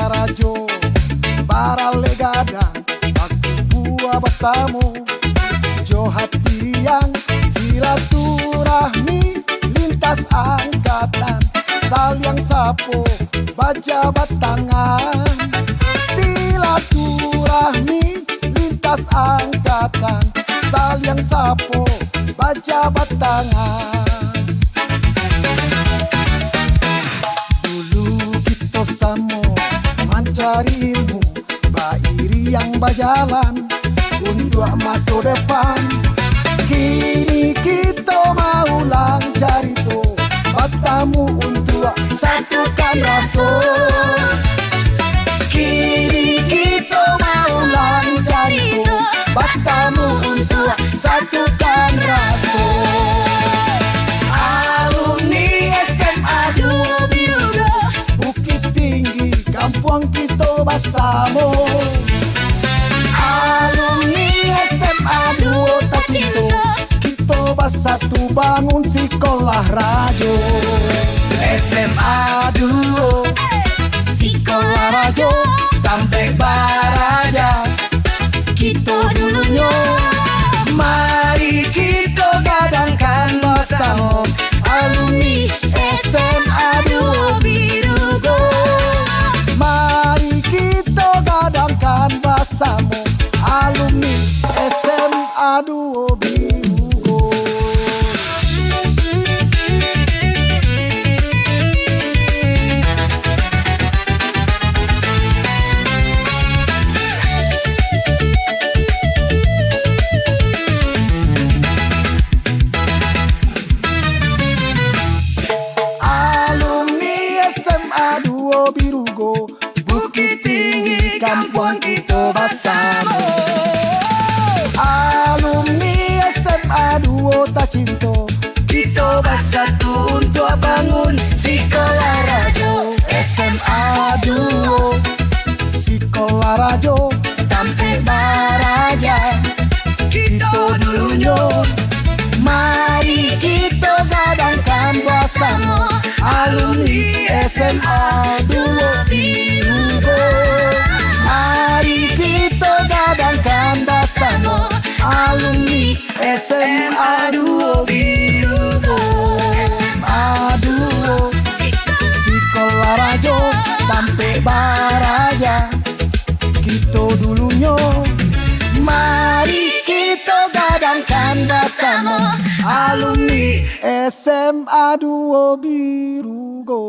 Rajo Baralegada waktu buah bersamo Jo hati yang silaturahmi lintas angkatan saling sapo bajabat tangan silaturahmi lintas angkatan saling sapo bajabat tangan. Dulu kita samo mencari ilmu bairi yang berjalan untuk masa depan. Kini kita mau cari to bertemu untuk satukan rasa. Kini kita mau cari to bertemu untuk satukan rasa. Alumni SMA Duo Birugo Bukit Tinggi kampung kita bersama. Alumni SMA Duo Tacinto kita bersatu bangun sekolah Rajo. SMA Duo sekolah Rajo sampai Baraja kita dulunya. Mari kita gadangkan bersama alumni SMA Duo Birugo. Mari kita gadangkan bersama alumni SMA Duo Birugo. Birugo Bukit Tinggi kampung kita bersama. Alumni SMA Duo Tacinto kita bersatu untuk bangun sekolah Rajo. SMA Duo sekolah Rajo sampai Baraja kita dulunya. Mari kita gadangkan bersama alumni SMA Duo Birugo. Mari kita gadangkan bersama alumni SMA Duo Birugo. SMA Duo sekolah Rajo sampai Baraja kita dulunya. Mari kita gadangkan bersama alumni SMA Duo Birugo.